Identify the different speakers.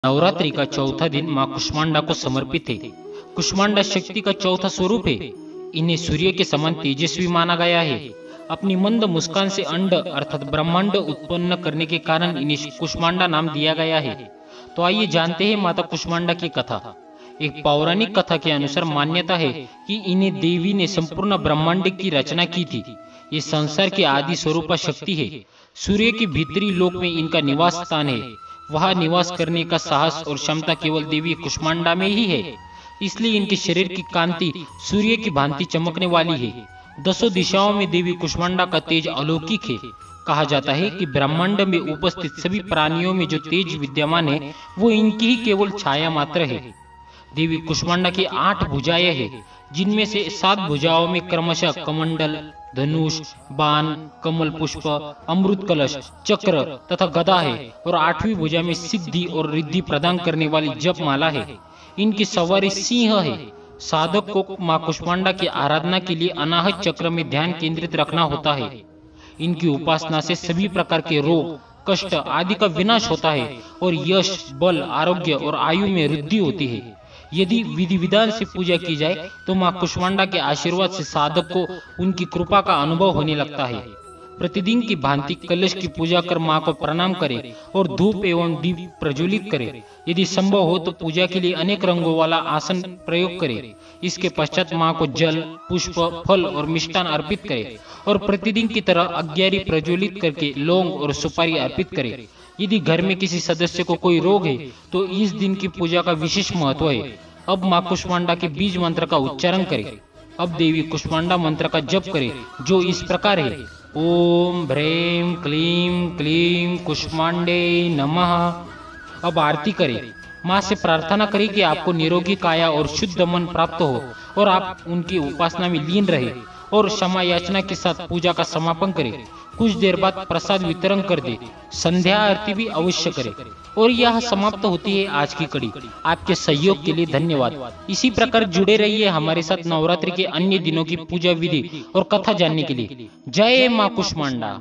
Speaker 1: नवरात्रि का चौथा दिन माँ कुष्मांडा को समर्पित है। कुष्मांडा शक्ति का चौथा स्वरूप है। इन्हें सूर्य के समान तेजस्वी माना गया है। अपनी मंद मुस्कान से अंड अर्थात ब्रह्मांड उत्पन्न करने के कारण इन्हें कुष्मांडा नाम दिया गया है। तो आइए जानते हैं माता कुष्मांडा की कथा। एक पौराणिक कथा के अनुसार मान्यता है कि इन्हें देवी ने संपूर्ण ब्रह्मांड की रचना की थी। ये संसार की आदि स्वरूपा शक्ति है। सूर्य के भीतरी लोक में इनका निवास स्थान है। वहां निवास करने का साहस और क्षमता केवल देवी कुष्मांडा में ही है। इसलिए इनके शरीर की कांति सूर्य की भांति चमकने वाली है। दसों दिशाओं में देवी कुष्मांडा का तेज अलौकिक है। कहा जाता है कि ब्रह्मांड में उपस्थित सभी प्राणियों में जो तेज विद्यमान है वो इनकी ही केवल छाया मात्र है। देवी कुष्मांडा की 8 भुजाएं हैं, जिनमें से 7 भुजाओं में क्रमशः कमंडल, धनुष, बाण, कमल पुष्प, अमृत कलश, चक्र तथा गदा है और 8वीं भुजा में सिद्धि और रिद्धि प्रदान करने वाली जप माला है। इनकी सवारी सिंह है। साधक को मां कुष्मांडा की आराधना के लिए अनाहत चक्र में ध्यान केंद्रित रखना होता है। इनकी उपासना से सभी प्रकार के रोग, कष्ट आदि का विनाश होता है और यश, बल, आरोग्य और आयु में वृद्धि होती है। यदि विधि विधान से पूजा की जाए तो मां कुष्मांडा के आशीर्वाद से साधक को उनकी कृपा का अनुभव होने लगता है। प्रतिदिन की भांति कलश की पूजा कर मां को प्रणाम करें और धूप एवं दीप प्रज्वलित करें। यदि संभव हो तो पूजा के लिए अनेक रंगों वाला आसन प्रयोग करें। इसके पश्चात मां को जल, पुष्प, फल और मिष्टान अर्पित करें और प्रतिदिन की तरह अग्यारी प्रज्वलित करके लौंग और सुपारी अर्पित करें। यदि घर में किसी सदस्य को कोई रोग है तो इस दिन की पूजा का विशेष महत्व है। अब मां कुष्मांडा के बीज मंत्र का उच्चारण करें। अब देवी कुष्मांडा मंत्र का जप करें, जो इस प्रकार है। ओम ह्रीं क्लीं क्लीं कुष्मांडे नमः। अब आरती करें। मां से प्रार्थना करें कि आपको निरोगी काया और शुद्ध मन प्राप्त हो और आप उनकी उपासना में लीन रहे और क्षमा याचना के साथ पूजा का समापन करें। कुछ देर बाद प्रसाद वितरण कर दे। संध्या आरती भी अवश्य करें। और यह समाप्त होती है आज की कड़ी। आपके सहयोग के लिए धन्यवाद। इसी प्रकार जुड़े रहिए हमारे साथ नवरात्रि के अन्य दिनों की पूजा विधि और कथा जानने के लिए। जय मां कुष्मांडा।